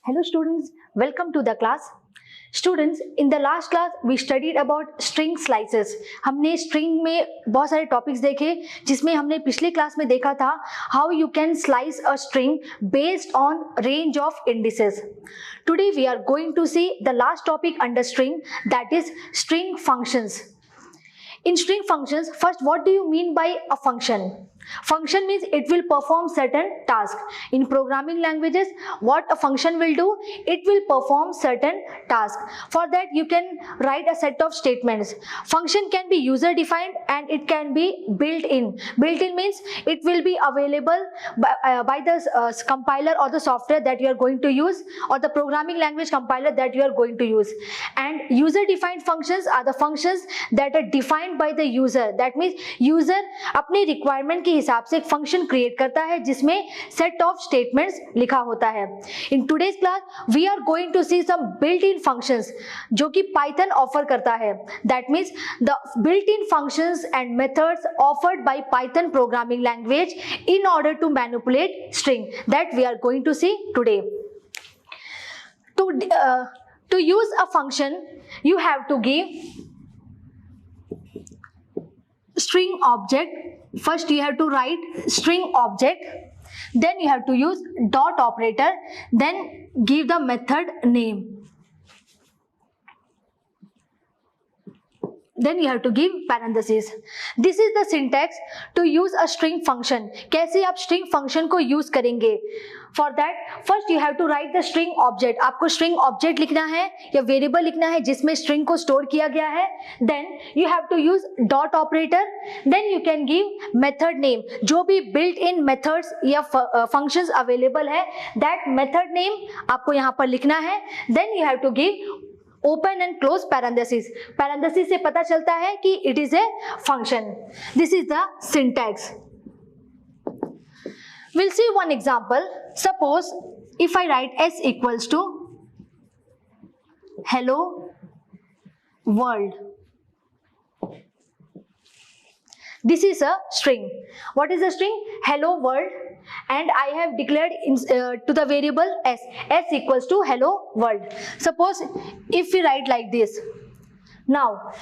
Hello students, welcome to the class. Students, in the last class we studied about string slices. हमने string में बहुत सारे topics देखे जिसमें हमने पिछले क्लास में देखा था how you can slice a string based on range of indices. Today we are going to see the last topic under string, that is string functions. In string functions, first what do you mean by a function? Function means it will perform certain tasks. In programming languages, what a function will do? It will perform certain tasks. For that, you can write a set of statements. Function can be user defined and it can be built in. Built in means it will be available by the compiler or the software that you are going to use, or the programming language compiler that you are going to use. And user defined functions are the functions that are defined by the user. That means user अपनी requirement की हिसाब से एक function create करता है जिसमें set of statements लिखा होता है. In today's class we are going to see some built in functions जो कि पाइथन ऑफर करता है. That means the built in functions and methods offered by Python programming language in order to manipulate string, that we are going to see today. To use a function, you have to give string object. First you have to write string object, then you have to use dot operator, then give the method name, then you have to give parentheses. This is the syntax to use a string function. कैसे आप string function को use करेंगे? For that, first you have to write the string object. आपको string object लिखना है या variable लिखना है जिसमें string को store किया गया है. Then you have to use dot operator. Then you can give method name. जो भी built-in methods या functions available है, that method name आपको यहाँ पर लिखना है. Then you have to give open and close parentheses. Parentheses से पता चलता है कि it is a function. This is the syntax. We'll see one example. Suppose if I write s equals to hello world. This is a string. What is the string? Hello world. And I have declared to the variable s. S equals to hello world. Suppose if we write like this. Now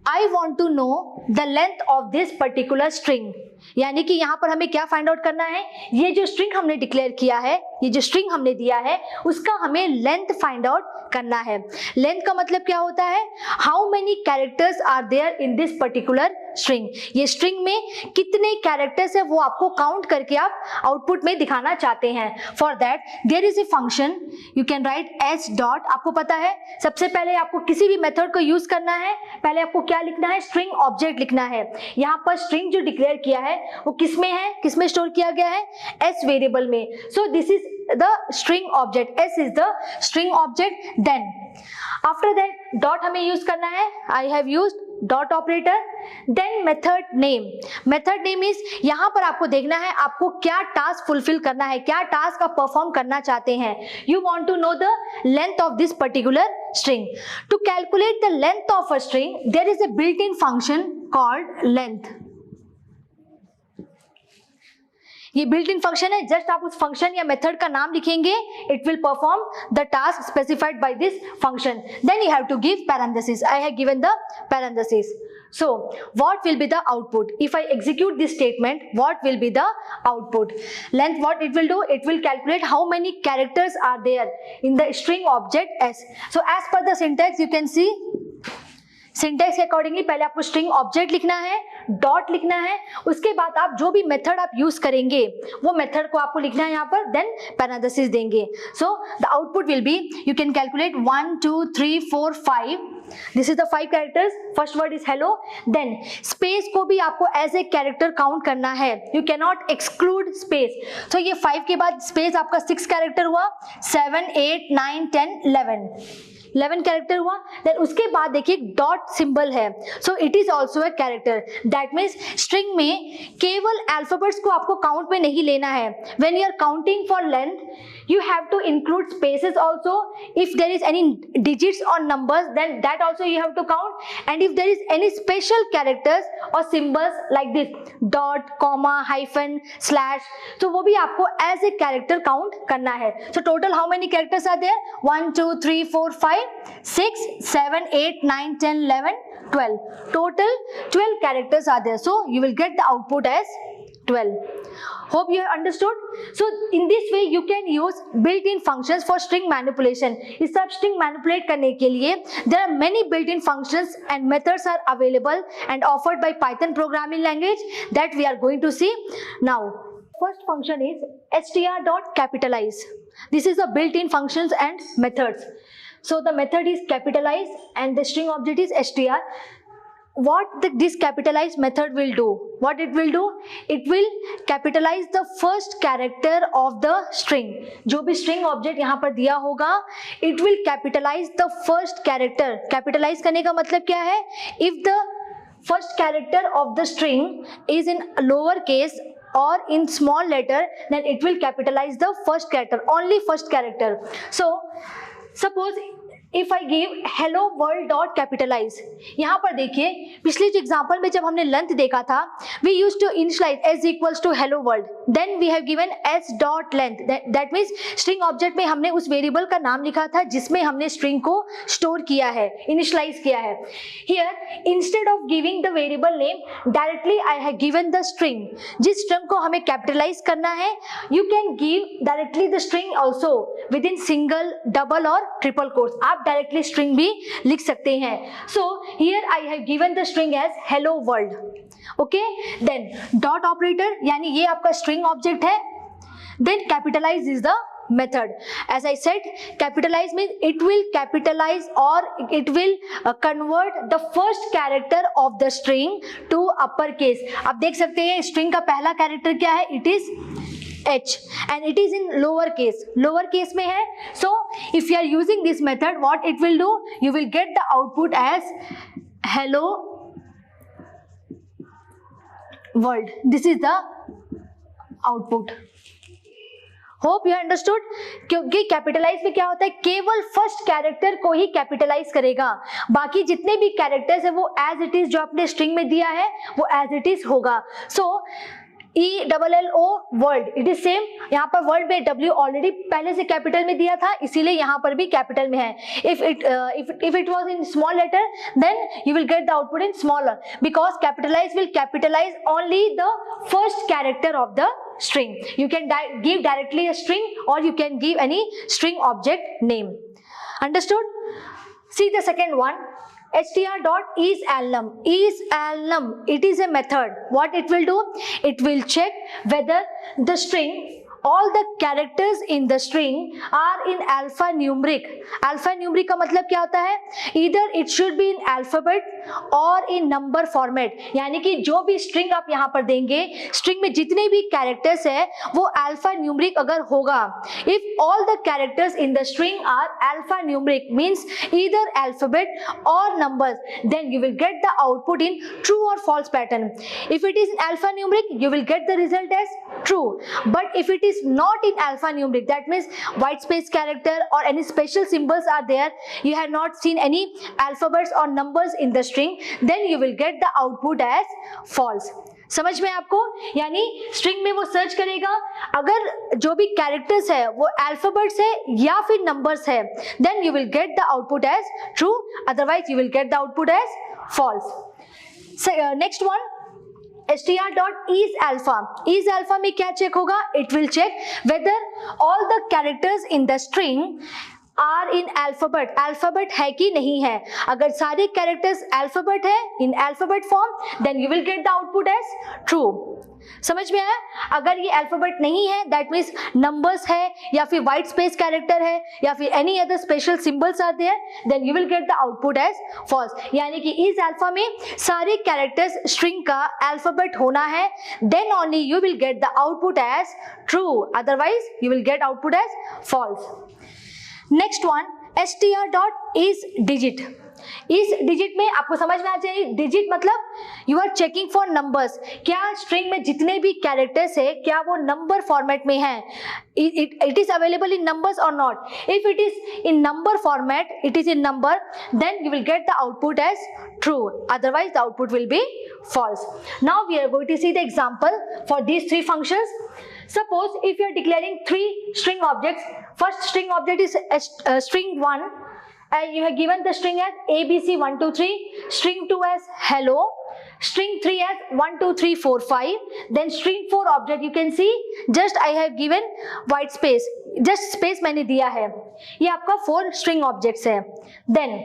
I want to know the length of this particular string. यानी कि यहाँ पर हमें क्या find out करना है? ये जो स्ट्रिंग हमने डिक्लेयर किया है, ये जो स्ट्रिंग हमने दिया है, उसका हमें लेंथ फाइंड आउट करना है. लेंथ का मतलब क्या होता है? How many characters are there in this particular string. ये स्ट्रिंग में कितने कैरेक्टर्स है वो आपको काउंट करके आप आउटपुट में दिखाना चाहते हैं. For that there is a function, you can write s dot. आपको पता है सबसे पहले आपको किसी भी मेथड को यूज करना है, पहले आपको क्या लिखना है? स्ट्रिंग ऑब्जेक्ट लिखना है. यहाँ पर स्ट्रिंग जो डिक्लेयर किया है वो किसमें है, किसमें स्टोर किया गया है? एस वेरिएबल में. So this is the string object. S is the string object. Then after that dot हमें यूज करना है. I have used dot operator. Then method name. Method name is यहां पर आपको देखना है आपको क्या टास्क फुलफिल करना है, क्या टास्क आप परफॉर्म करना चाहते हैं. You want to know the length of this particular string. To calculate the length of a string, there is a built-in function called length. ये बिल्ट इन फंक्शन है. Just आप उस फंक्शन या method का नाम लिखेंगे, it will perform the task specified by this function. Then you have to give parenthesis. I have given the parenthesis. So what will be the output? If I execute this statement, what will be the output? Length, what it will do? It will calculate how many characters are there in the string object s. So as per the syntax, you can see syntax के accordingly पहले आपको string object लिखना है, dot लिखना है, उसके बाद आप जो भी मेथड आप यूज करेंगे वो मेथड को आपको लिखना है यहाँ पर, देन पैरेंथेसिस देंगे. So the output will be, you can calculate 1 2 3 4 5. This is the 5 characters. First word is hello. Then space को भी आपको एज ए कैरेक्टर काउंट करना है. You can not exclude space. तो ये 5 के बाद स्पेस आपका 6 कैरेक्टर हुआ, 7 8 9 10 11 कैरेक्टर हुआ. देन उसके बाद देखिए डॉट सिंबल है. So it is also a character. That means string में केवल अल्फाबेट्स को आपको काउंट में नहीं लेना है. When you are counting for length, you have to include spaces also. If there is any digits or numbers, then that also you have to count. And if there is any special characters or symbols like this dot, comma, hyphen, slash, तो वो भी आपको as a character count करना है. So total how many characters are there? 1 2 3 4 5 6 7 8 9 10 11 12. Total 12 characters are there. So you will get the output as 12. Hope you have understood. So in this way you can use built-in functions for string manipulation. इस सब string manipulate करने के लिए there are many built-in functions and methods are available and offered by Python programming language that we are going to see now. First function is str.capitalize. This is a built-in functions and methods. So the method is capitalize and the string object is str. What this capitalize method will do? What it will do? It will capitalize the first character of the string. जो भी string object यहाँ पर दिया होगा, it will capitalize the first character. Capitalize करने का मतलब क्या है? If the first character of the string is in lower case or in small letter, then it will capitalize the first character, only first character. So suppose if I give hello world dot capitalize, यहाँ पर देखिए पिछले जो example में जब हमने length देखा था, we used to initialize s equals to hello world, then we have given s dot length. That means string object में हमने उस वेरिएबल का नाम लिखा था जिसमें हमने स्ट्रिंग को स्टोर किया है, इनिशियलाइज किया है. Here instead of giving the variable name, directly I have given the string. जिस स्ट्रिंग को हमें कैपिटलाइज करना है, you can give directly the string also within single, double और triple quotes. आप डायरेक्टली स्ट्रिंग भी लिख सकते हैं. So here I have given the string as hello world. Okay, then dot operator, यानी ये आपका स्ट्रिंग ऑब्जेक्ट है. Then capitalise is the method. As I said, capitalize means it will capitalize or it will convert the first character of the string to uppercase. आप देख सकते हैं string का पहला कैरेक्टर क्या है? It is H and it is in lower case. Lower case में है. So if you are using this method, what it will do? You will get the output as hello world. This is the output. Hope you understood. क्योंकि capitalise में क्या होता है, केवल first character को ही capitalise करेगा, बाकी जितने भी कैरेक्टर्स है वो एज इट इज जो आपने स्ट्रिंग में दिया है वो एज इट इज होगा. सो ELLO world, it is same. यहाँ पर वर्ल्ड में W ऑलरेडी पहले से कैपिटल में दिया था, इसीलिए यहाँ पर भी कैपिटल में है. If it was in small letter, then you will get the output in smaller, because capitalise will capitalise only the first character of the string. You can give directly a string or you can give any string object name. Understood? See the second one, str.isAlnum. IsAlnum, it is a method. What it will do? It will check whether the string, all the characters in the string are in alphanumeric. Alphanumeric का मतलब क्या होता है? Either it should be in alphabet or in number format. यानी कि जो भी string आप यहाँ पर देंगे, string में जितने भी characters है वो alphanumeric अगर होगा, if all the characters in the string are alphanumeric, means either alphabet or numbers, then you will get the output in true or false pattern. If it is in alphanumeric, you will get the result as true. But if it is not in alphanumeric, that means white space character or any special symbols are there, you have not seen any alphabets or numbers in the string, then you will get the output as false. समझ में आपको? यानी string में वो search करेगा, अगर जो भी कैरेक्टर्स है वो अल्फाबेट्स है या फिर नंबर्स है, then you will get the output as true, otherwise you will get the output as false. Next one, str.isAlpha. isAlpha में क्या चेक होगा? It will check whether all the characters in the string are in alphabet. Alphabet है कि नहीं है. अगर सारे characters alphabet है, in alphabet form, then you will get the output as true. समझ में आया? अगर ये अल्फाबेट नहीं है, दैट मीन्स नंबर्स है या फिर व्हाइट स्पेस कैरेक्टर है या फिर any other special symbols are there, then you will get the output as false. यानी कि इस अल्फा में सारे कैरेक्टर्स स्ट्रिंग का अल्फाबेट होना है, then only you will get the output as true, otherwise you will get output as false. Next one, str.isDigit. Is digit में आपको समझ में आ चाहिए, डिजिट मतलब you are checking for numbers, क्या स्ट्रिंग में जितने भी कैरेक्टर्स है क्या वो नंबर फॉर्मेट में है, it is available in numbers or not. If it is in number format, it is in number, then you will get the output as true, otherwise the output will be false. Now we are going to see the example for these three functions. Suppose if you are declaring three string objects, first string object is string 1 and you have given the string as abc123, string 2 as hello, string 3 as 1 2 3 4 5, then string 4 object you can see just I have given white space, just space मैंने दिया है, ये आपका 4 string objects है. Then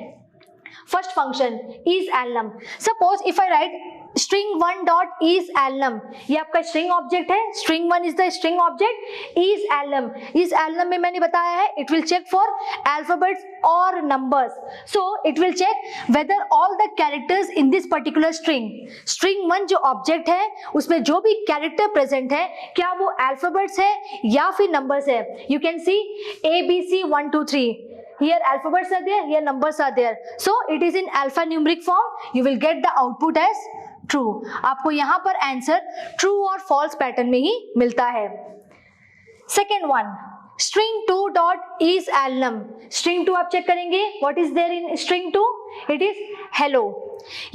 first function is alum. Suppose if I write string 1 dot is alum, ये आपका string object है, string 1 is the string object, is alum. is alum में मैंने बताया है it will check for alphabets or numbers, so it will check whether all the characters in this particular string, string 1 जो object है उसमें जो भी character present है क्या वो alphabets है या फिर numbers है. You can see A B C 1 2 3, here alphabets are there, here numbers are there, so it is in alphanumeric form. You will get the output as true. आपको यहाँ पर आंसर true और false pattern में ही मिलता है. Second one, string 2 dot is alum. string 2 आप check करेंगे what is there in string 2, it is hello.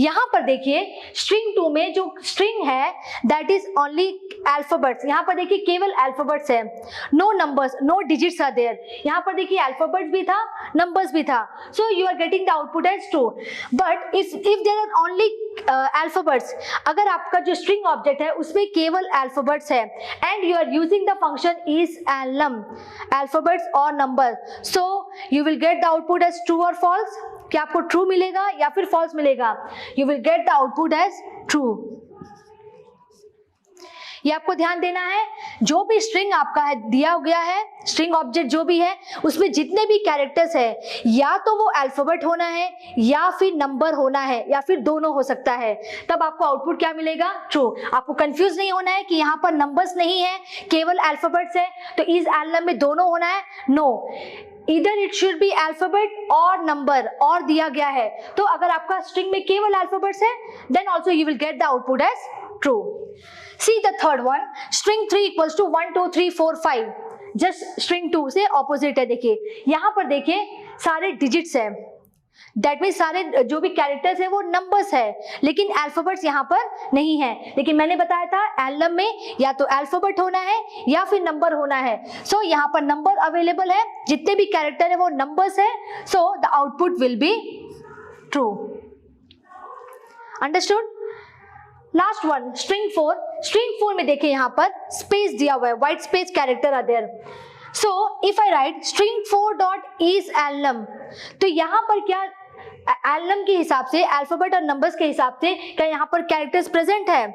यहाँ पर देखिए string 2 में जो string है that is only alphabets, यहाँ पर देखिए केवल alphabets है, no numbers, no digits are there. यहाँ पर देखिए alphabets भी था, numbers भी था, so you are getting the output as true. But if there are only alphabets, अगर आपका जो string object है उसमें केवल alphabets है and you are using the function is alum, alphabets or number, so you will get the output as true or false. क्या आपको true मिलेगा या फिर false मिलेगा? You will get the output as true. ये आपको ध्यान देना है, जो भी स्ट्रिंग आपका है दिया गया है, स्ट्रिंग ऑब्जेक्ट जो भी है उसमें जितने भी कैरेक्टर्स है या तो वो अल्फाबेट होना है या फिर नंबर होना है या फिर दोनों हो सकता है, तब आपको आउटपुट क्या मिलेगा? ट्रू. आपको कंफ्यूज नहीं होना है कि यहाँ पर नंबर्स नहीं है केवल अल्फाबेट्स है तो इस एल्बम में दोनों होना है. नो, इधर इट शुड बी अल्फाबेट और नंबर और दिया गया है, तो अगर आपका स्ट्रिंग में केवल अल्फाबेट्स है then also you will get the output as true. See the third one, string 3 equals to 1 2 3 4 5, just string 2 से opposite है. देखिए यहाँ पर देखिए सारे digits है, that means सारे जो भी characters है वो numbers है, लेकिन alphabets यहाँ पर नहीं है. लेकिन मैंने बताया था एल्बम में या तो alphabet होना है या फिर number होना है, so यहाँ पर number available है, जितने भी character है वो numbers है, so the output will be true. Understood? Last one, string 4. String 4 में देखिए यहाँ पर स्पेस दिया हुआ है, white space character are there. So if I write string 4 dot is alnum, तो यहाँ पर क्या एल्बम के हिसाब से अल्फाबेट और नंबर्स के हिसाब से क्या यहाँ पर कैरेक्टर्स प्रेजेंट है?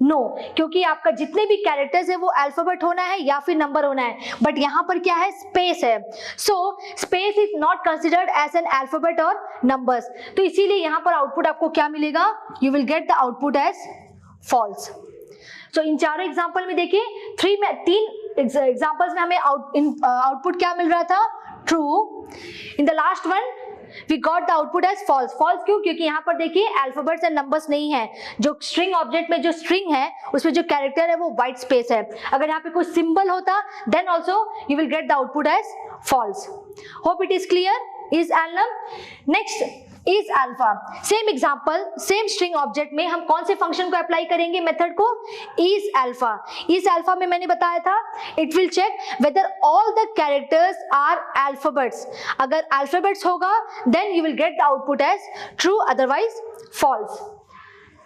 नो, क्योंकि आपका जितने भी कैरेक्टर्स है वो अल्फाबेट होना है या फिर नंबर होना है, बट यहाँ पर क्या है? स्पेस है. So space is not considered as an alphabet और नंबर्स, तो इसीलिए यहाँ पर आउटपुट आपको क्या मिलेगा? You will get the output as false. So in चारों एग्जाम्पल में देखिए तीन एग्जाम्पल्स में हमें आउटपुट क्या मिल रहा था? True. In the last one we got the output as false. False क्यों? क्योंकि यहाँ पर देखिए अल्फाबेट्स एंड नंबर्स नहीं है, जो स्ट्रिंग ऑब्जेक्ट में जो स्ट्रिंग है उसमें जो कैरेक्टर है वो व्हाइट स्पेस है. अगर यहाँ पे कोई सिंबल होता then also you will get the output as false. Hope it is clear. Is alnum. Next is alpha. Same example, same string object में हम कौन से फंक्शन को अप्लाई करेंगे मेथड को? is alpha. is alpha में मैंने बताया था it will check whether all the characters are alphabets. अगर alphabets होगा then you will get the output as true, otherwise false.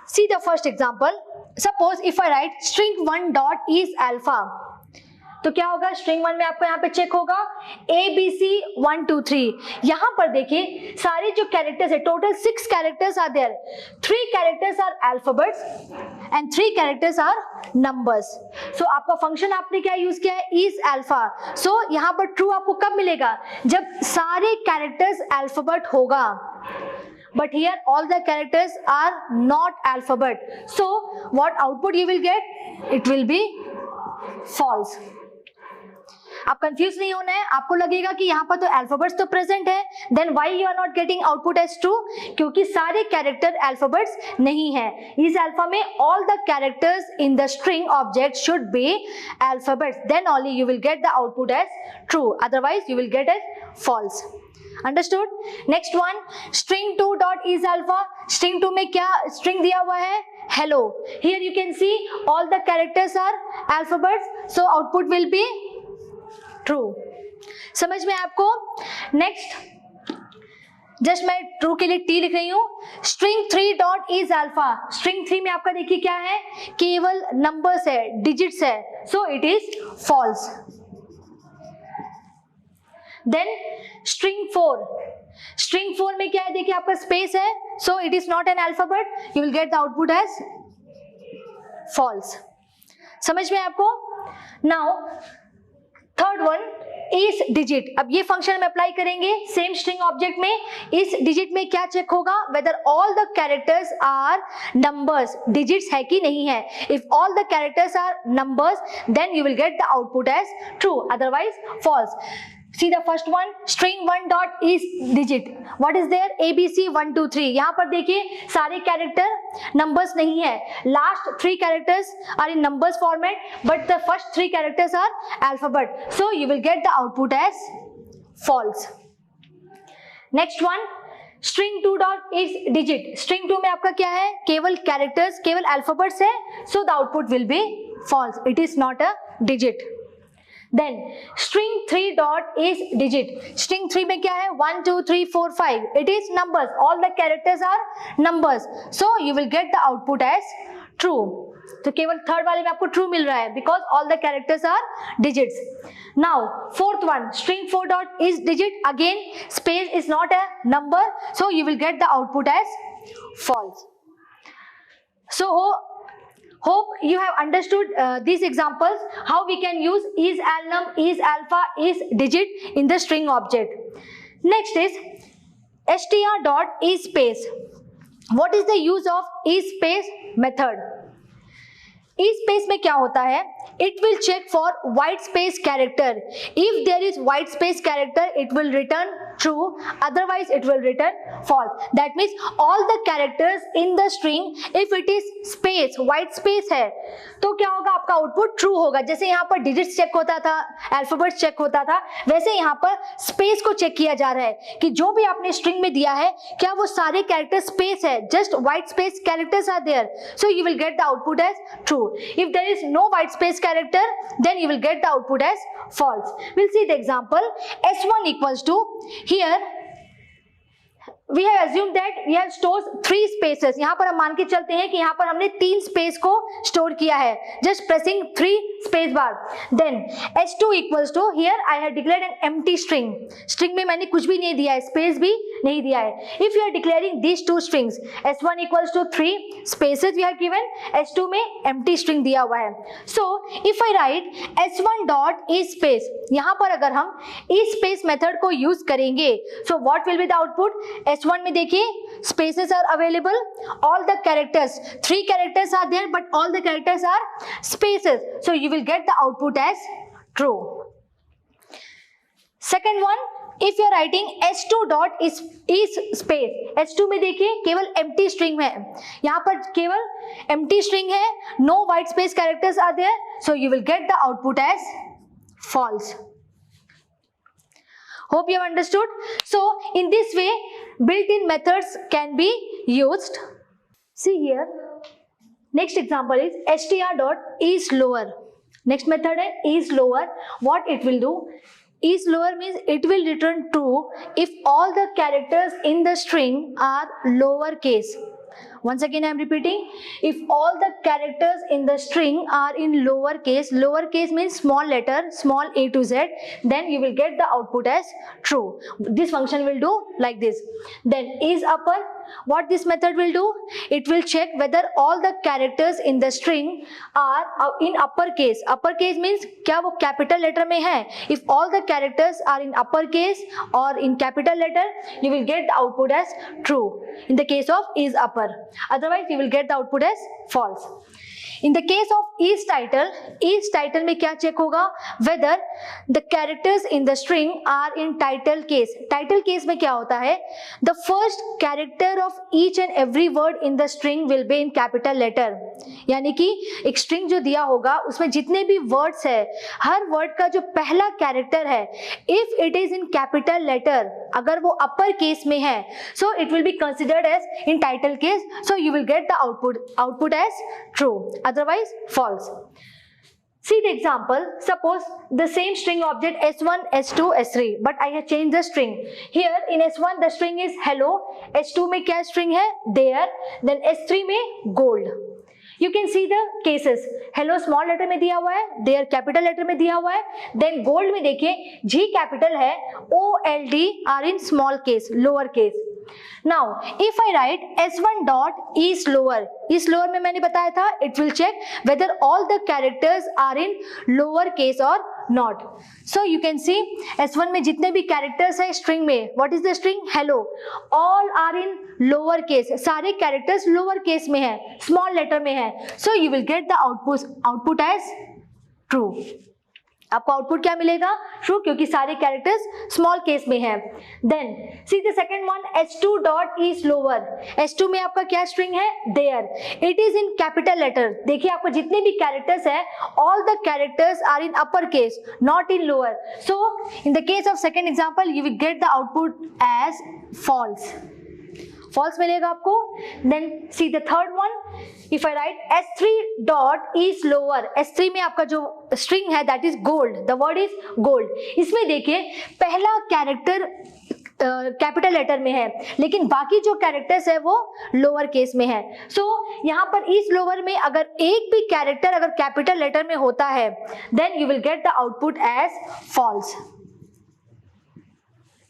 See the first example. Suppose if I write string 1 dot is alpha, तो क्या होगा? String 1 में आपको यहाँ पे check होगा ABC 1 2 3. यहाँ पर देखिए सारे जो कैरेक्टर्स है, total 6 characters are there. 3 characters are alphabets and 3 characters are numbers. So आपका फंक्शन आपने क्या यूज किया है? Is alpha. सो यहाँ पर ट्रू आपको कब मिलेगा? जब सारे कैरेक्टर्स अल्फाबेट होगा. But here all the characters are not alphabet. So what output you will get? It will be false. आप कंफ्यूज नहीं होना है, आपको लगेगा कि यहाँ पर तो अल्फाबेट्स तो प्रेजेंट है, then why you are not getting output as true, क्योंकि सारे कैरेक्टर अल्फाबेट्स नहीं है। इस अल्फा में all the characters in the string object should be alphabets, then only you will get the output as true, otherwise you will get as false. Understood? Next one, string 2 dot is alpha. String 2 में क्या string दिया हुआ है? Hello. Here you can see all the characters are alphabets, so output will be true. समझ में आपको? Next, just मैं true के लिए T लिख रही हूँ. String 3 dot is alpha. String 3 में आपका देखिए क्या है, केवल नंबर्स है, डिजिट्स है, so it is false. Then string 4. String 4 में क्या है, देखिए आपका स्पेस है, so it is not an alphabet, you will get the output as false. समझ में आपको? Now third one, is digit. अब ये फंक्शन हम अप्लाई करेंगे सेम स्ट्रिंग ऑब्जेक्ट में. इस डिजिट में क्या चेक होगा, whether all the characters are numbers, digits है कि नहीं है. If all the characters are numbers, then you will get the output as true, otherwise false. See the first one, string 1 dot is digit. What is there? A B C 1 2 3. यहाँ पर देखिए सारे character numbers नहीं है. Last 3 characters are in numbers format, but the first 3 characters are alphabet, so you will get the output as false. Next one, string 2 dot is digit. string 2 में आपका क्या है, केवल कैरेक्टर्स, केवल अल्फाबेट्स है, so the output will be false. It is not a digit. Then string 3 dot is digit. string 3 में क्या है, 1 2 3 4 5. It is numbers. All the characters are numbers. So you will get the output as true. तो केवल third वाले में आपको true मिल रहा है, because all the characters are digits. Now fourth one, string 4 dot is digit. Again space is not a number, so you will get the output as false. So hope you have understood these examples, how we can use is alnum, is alpha, is digit in the string object. Next is str dot is space. What is the use of is space method? is space में क्या होता है, it will check for white space character. If there is white space character, it will return true, otherwise it will return false. That means all the characters in the string, if it is space, white space है, तो क्या होगा, आपका output true होगा. जैसे यहाँ पर digits check होता था, अल्फाबेट्स चेक होता था, वैसे यहाँ पर स्पेस को चेक किया जा रहा है कि जो भी आपने स्ट्रिंग में दिया है, क्या वो सारे कैरेक्टर स्पेस है, just white space characters are there, so you will get the output as true. If there is no white space character, then you will get the output as false. We'll see the example. S1 equals to, here we have assumed that we have stored 3 spaces. यहाँ पर हम मान के चलते हैं कि यहाँ पर हमने 3 स्पेस को स्टोर किया है, just pressing 3 space bar. Then S2 equals to, here I have declared an empty string. String में मैंने कुछ भी नहीं दिया है, स्पेस भी नहीं दिया है. If you are declaring these 2 strings, S1 equals to 3 spaces we have given, S2 में empty string दिया हुआ है. So if I write S1 dot is space, यहाँ पर अगर हम is space method को यूज करेंगे, so what will be the output? S1 में देखिए spaces are available, all the characters, 3 characters are there, but all the characters are spaces, so you will get the output as true. Second one, if you are writing S2 dot is space, S2 में देखिए केवल empty string है, यहाँ पर केवल empty string है, no white space characters are there, so you will get the output as false. Hope you have understood. So in this way, built-in methods can be used. See here, next example is str dot is lower. Next method है is lower. What it will do? Is lower means it will return true if all the characters in the string are lowercase. Once again I am repeating, if all the characters in the string are in lowercase means small letter, small a to z, then you will get the output as true. This function will do like this. Then is upper, what this method will do, it will check whether all the characters in the string are in uppercase. Uppercase means क्या वो capital letter में है. If all the characters are in uppercase or in capital letter, you will get the output as true in the case of is upper. Otherwise you will get the output as false. In the case of each title में क्या check होगा, whether the characters in the string are in title case. Title case में क्या होता है, the first character of each and every word in the string will be in capital letter. यानी कि एक स्ट्रिंग जो दिया होगा उसमें जितने भी वर्ड्स है, हर वर्ड का जो पहला कैरेक्टर है, if it is in capital letter, अगर वो अपर केस में है, so it will be considered as in title case, so you will get the output as true, otherwise false. See the example. Suppose the same string object S1, S2, S3, but I have changed the string. Here in S1 the string is hello, S2 में क्या string है, there, then S3 में gold. You can see the cases. Hello small letter में दिया हुआ है, there capital letter में दिया हुआ है, then gold में देखिए G capital है, O L D are in small case, lower case. Now if I write S1 dot is lower में मैंने बताया था it will check whether all the characters are in lower case or not. So you can see S1 में जितने भी characters है string में, what is the string, hello, all are in lower case, सारे characters lower case में है, small letter में है, so you will get the output as true. आपको आउटपुट क्या मिलेगा, ट्रू, क्योंकि सारे कैरेक्टर्स स्मॉल केस में है. Then see the second one, S2 dot is lower. S2 में आपका क्या स्ट्रिंग है, there, it is in capital letter. देखिए आपको जितने भी कैरेक्टर्स है, all the characters are in upper case, not in lower. So in the case of second example you will get the output as false. False मिलेगा आपको. Then see the third one, if I write S3 dot is lower. S3 में आपका जो string है that is gold, the word is gold. इसमें देखिए पहला character capital letter में है, लेकिन बाकी जो कैरेक्टर्स है वो लोअर केस में है. सो यहाँ पर इस लोअर में अगर एक भी कैरेक्टर अगर कैपिटल लेटर में होता है, then you will get the output as false.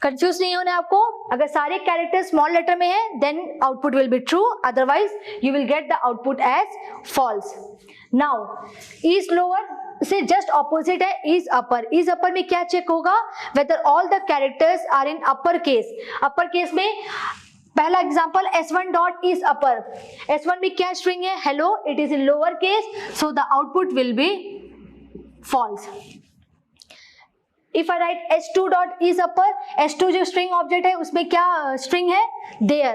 Confuse नहीं होना आपको. अगर सारे कैरेक्टर स्मॉल लेटर में है then output will be true, otherwise you will get the output as false. Now is lower से जस्ट ऑपोजिट है इज अपर. इज अपर में क्या चेक होगा, whether all the characters are in upper case. Upper case में पहला example S1 dot is upper. S1 में क्या string है, hello, it is in lower case, so the output will be false. If I write S2 dot is upper, S2 जो string object है उसमें क्या string है, there.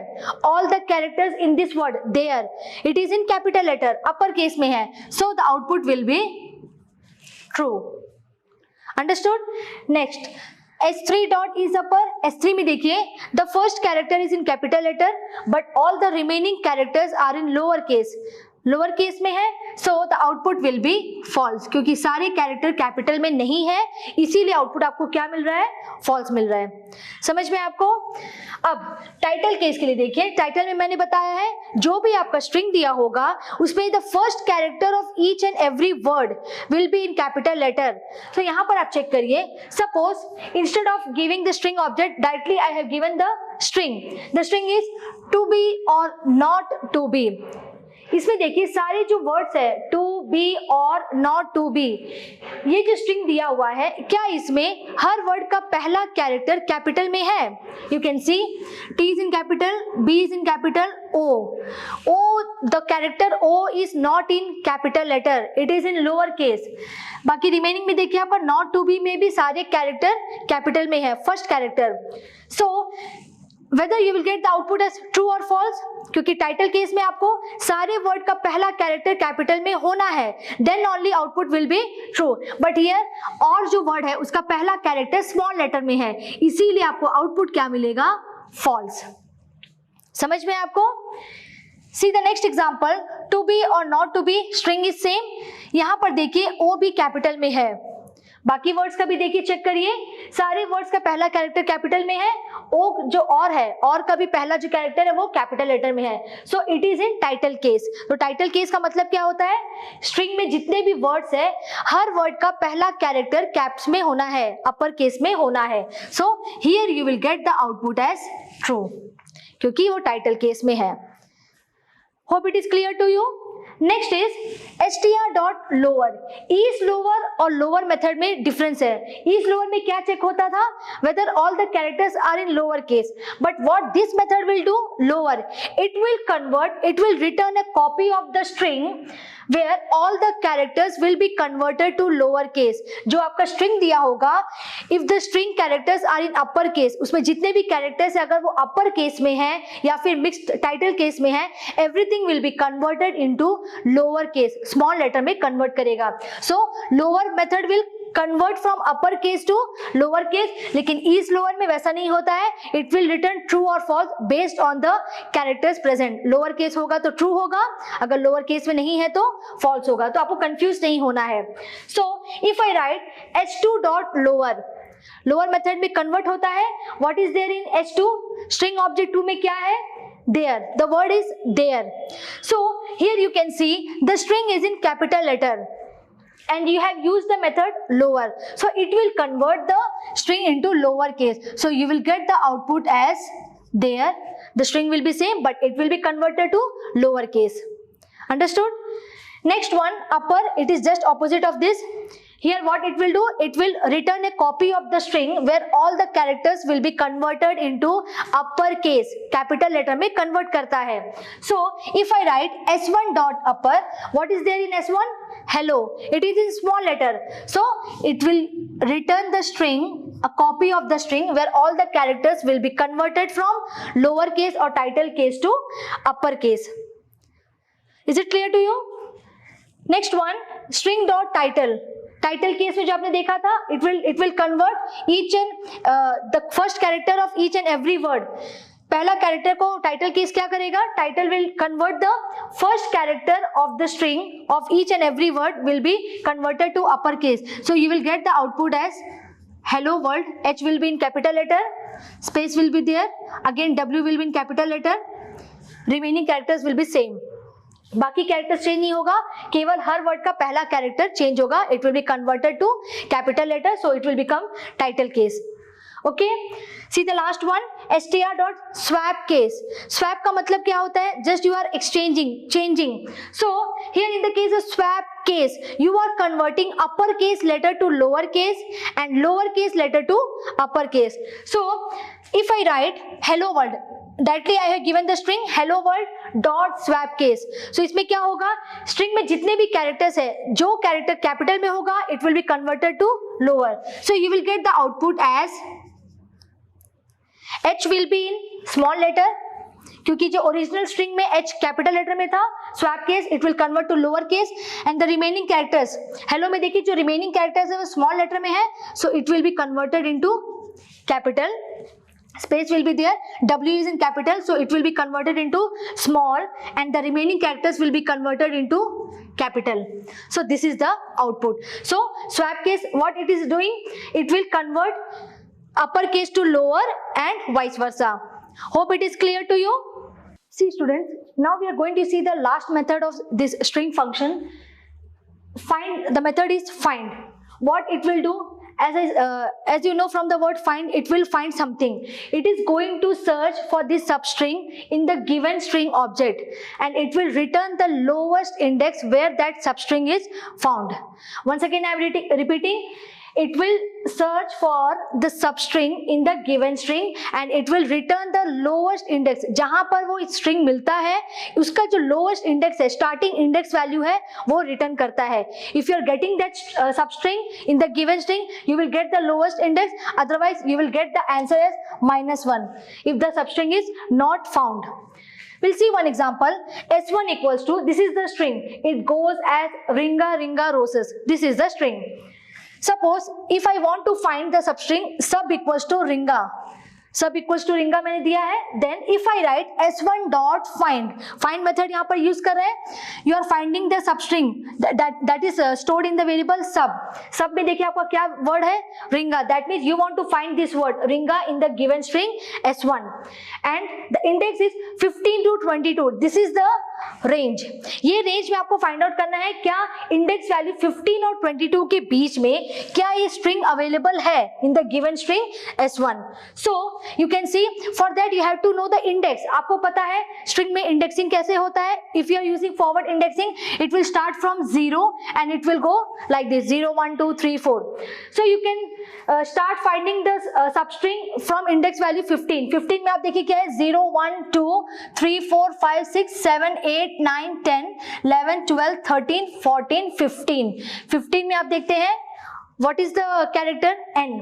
All the characters in this word there, it is in capital letter, upper case में है, so the output will be true. Understood? Next, S3 dot is upper. S3 में देखिए the first character is in capital letter, but all the remaining characters are in lower case. Lower case में है, so the output will be false, क्योंकि सारे character capital में नहीं है, इसीलिए आउटपुट आपको क्या मिल रहा है, फॉल्स मिल रहा है. समझ में आपको. अब टाइटल केस के लिए देखिए, टाइटल में मैंने बताया है जो भी आपका स्ट्रिंग दिया होगा उसमें the first character of each and every word will be in capital letter. तो यहाँ पर आप चेक करिए, suppose instead of giving the string object directly I have given the string is to be और not to be. इसमें देखिए सारे जो वर्ड्स है टू बी और नॉट टू बी, ये जो स्ट्रिंग दिया हुआ है, क्या इसमें हर वर्ड का पहला कैरेक्टर कैपिटल में है. You can see T is in capital, B is in capital, O the character O is not in capital letter, it is in lower case. बाकी रिमेनिंग में देखिए यहाँ पर नॉट टू बी में भी सारे कैरेक्टर कैपिटल में है, first character. So whether you will get the output as true or false, क्योंकि टाइटल केस में आपको सारे वर्ड का पहला कैरेक्टर कैपिटल में होना है, then only output will be true. But here और जो वर्ड है उसका पहला कैरेक्टर स्मॉल लेटर में है, इसीलिए आपको आउटपुट क्या मिलेगा, false. समझ में आपको. See the next example, to be or not to be, string is same. यहाँ पर देखिए O भी कैपिटल में है, बाकी वर्ड्स का भी देखिए चेक करिए, सारे वर्ड्स का पहला कैरेक्टर कैपिटल में है, ओ जो और है, और का भी पहला जो कैरेक्टर है वो कैपिटल लेटर में है, so it is in title case. तो टाइटल केस का मतलब क्या होता है, स्ट्रिंग में जितने भी वर्ड्स है हर वर्ड का पहला कैरेक्टर कैप्स में होना है, अपर केस में होना है. So here you will get the output as true, क्योंकि वो टाइटल केस में है. Hope it is clear to you. Next is str.lower. is lower और lower मेथड में डिफरेंस है. is lower में क्या चेक होता था? whether all the characters are in lower case. But what this method will do? Lower. It will return a copy of the string where all the characters will be converted to lower case. जो आपका string दिया होगा, if the string characters are in upper case, उसमें जितने भी characters है अगर वो upper case में है या फिर mixed title case में है, everything will be converted into lower case. Small letter में convert करेगा. So lower method will convert from upper case to lower case. लेकिन is lower में वैसा नहीं होता है. It will return true or false based on the characters present. lower case होगा तो true होगा, अगर lower case में नहीं है तो false होगा. तो आपको confuse नहीं होना है. So if I write h2.lower, lower method में convert होता है. What is there in h2? string object 2 में क्या है? There. The word is there. So here you can see the string is in capital letter and you have used the method lower. So it will convert the string into lower case. So you will get the output as there. The string will be same but it will be converted to lower case. Understood? Next one, upper, it is just opposite of this. Here what it will do? It will return a copy of the string where all the characters will be converted into upper case. Capital letter में convert करता है. So if I write s1.upper, what is there in s1? Hello. It is in small letter. So it will return the string, a copy of the string where all the characters will be converted from lower case or title case to upper case. Is it clear to you? Next one, string.title. Title case में जो आपने देखा था, it will convert each and the first character of each and every word. पहला character को title case क्या करेगा? Title will convert the first character of the string of each and every word will be converted to upper case. So you will get the output as hello world. H will be in capital letter, space will be there, again W will be in capital letter, remaining characters will be same. बाकी character change नहीं होगा, केवल हर word का पहला character change होगा. It will be converted to capital letter, so it will become title case. Okay, see the last one, str.swap case. Swap का मतलब क्या होता है? Just you are exchanging, changing. So here in the case of swap case, you are converting upper case letter to lower case and lower case letter to upper case. So if I write hello world, directly I have given the string hello world dot swap case. So इसमें क्या होगा? string में जितने भी characters है, जो character capital में होगा, it will be converted to lower. So you will get the output as H will be in small letter, क्योंकि जो ओरिजिनल स्ट्रिंग में H कैपिटल लेटर में था. Swap case it will convert to lower case and the remaining characters, hello में देखिए जो remaining characters है वो स्मॉल लेटर में है, so it will be converted into capital. Space will be there, W is in capital, so it will be converted into small and the remaining characters will be converted into capital. So this is the output. So swap case, what it is doing? It will convert upper case to lower and vice versa. Hope it is clear to you. See students, now we are going to see the last method of this string function. Find, the method is find. What it will do? As you know from the word find, it will find something. It is going to search for this substring in the given string object and it will return the lowest index where that substring is found. Once again I am repeating. It will search for the substring in the given string and it will return the lowest index. जहां पर वो string मिलता है उसका जो lowest index है, starting index value है, वो return करता है. If you are getting that substring in the given string, you will get the lowest index. Otherwise, you will get the answer as -1 if the substring is not found. We'll see one example. S1 equals to, this is the string. It goes as ringa ringa roses. This is the string. Suppose if I want to find the substring sub equals to ringa, sub equals to ringa मैंने दिया है, then if I write s1 dot find, find method यहाँ पर use कर रहे हैं, you are finding the substring that is stored in the variable sub. sub में देखिए आपका क्या word है? ringa. That means you want to find this word ringa in the given string s1 and the index is 15 to 22. This is the range. ये range में आपको find out करना है क्या इंडेक्स वैल्यू 15 और 22 के बीच में क्या ये स्ट्रिंग अवेलेबल है in the given string S1. So you can see, for that you have to know the index. आपको पता है string में indexing कैसे होता है. If you are using forward indexing, it will start from 0 and it will go like this, 0 1 2 3 4. So you can start finding the substring from index value 15. 15 में आप देखिए क्या है, 0 1 2 3 4 5 6 7 8 9 10 11 12 13 14 15. 15 में आप देखते हैं what is the character n.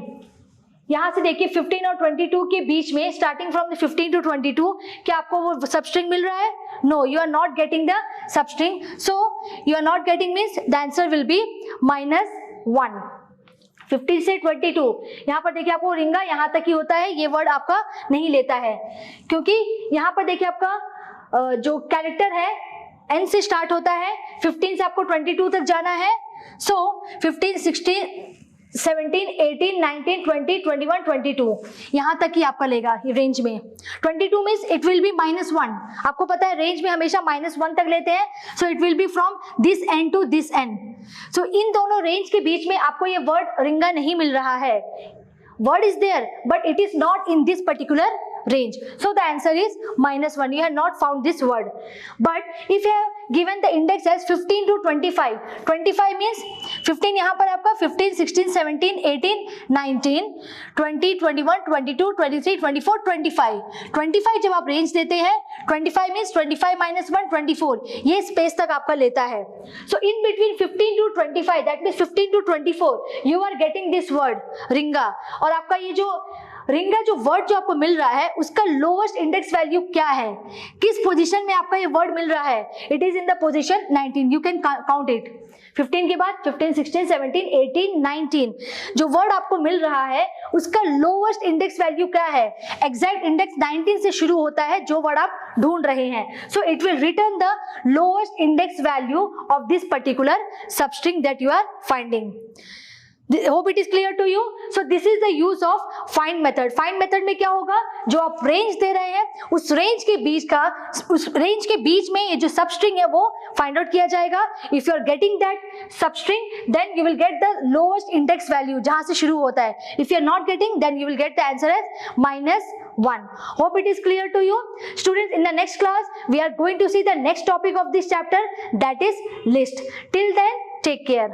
यहां से देखिए 15 और 22 के बीच में, स्टार्टिंग फ्रॉम 15 टू 22, क्या आपको वो सबस्ट्रिंग मिल रहा है? No, you are not getting the substring. So you are not getting means the answer will be -1. 15 से 22, यहाँ पर देखिए आपको रिंगा यहाँ तक ही होता है, ये वर्ड आपका नहीं लेता है, क्योंकि यहाँ पर देखिए आपका जो कैरेक्टर है n से स्टार्ट होता है, 15 से आपको 22 तक जाना है. सो 15 16 17 18 19 20 21 22 यहाँ तक ही आपका लेगा ये रेंज में. 22 मीन्स इट विल बी -1. आपको पता है रेंज में हमेशा -1 तक लेते हैं. So it will be from this end to this end. So in दोनों रेंज के बीच में आपको ये वर्ड रिंगा नहीं मिल रहा है. Word is there but it is not in this particular range. So the answer is -1. You have not found this word. But if you have given the index as 15 to 25, 25 means 15 यहाँ पर आपका 15 16 17 18 19 20 21 22 23 24 25. 25 जब आप range देते हैं, 25 means 25 -1 24, ये space तक आपका लेता है. So in between 15 to 25, that means 15 to 24, you are getting this word रिंगा. और आपका ये जो रिंगा जो वर्ड जो आपको मिल रहा है उसका लोवेस्ट इंडेक्स वैल्यू क्या है, किस पोजीशन में आपका ये वर्ड मिल रहा है? It is in the position 19. You can count it. 15 के बाद 15 16 17 18 19 जो वर्ड आपको मिल रहा है उसका लोवेस्ट इंडेक्स वैल्यू क्या है? एग्जैक्ट इंडेक्स 19 से शुरू होता है जो वर्ड आप ढूंढ रहे हैं. So it will return the lowest index value of this particular substring that you are finding. Hope it is clear to you. So this is the use of find method. Find method में क्या होगा, जो आप range दे रहे हैं उस range के बीच में ये जो सबस्ट्रिंग है वो फाइंड आउट किया जाएगा. If you are getting that substring then you will get the lowest index value जहां से शुरू होता है. If you are not getting then you will get the answer as -1. Hope it is clear to you. Students, in the next class we are going to see the next topic of this chapter, that is list. Till then, take care.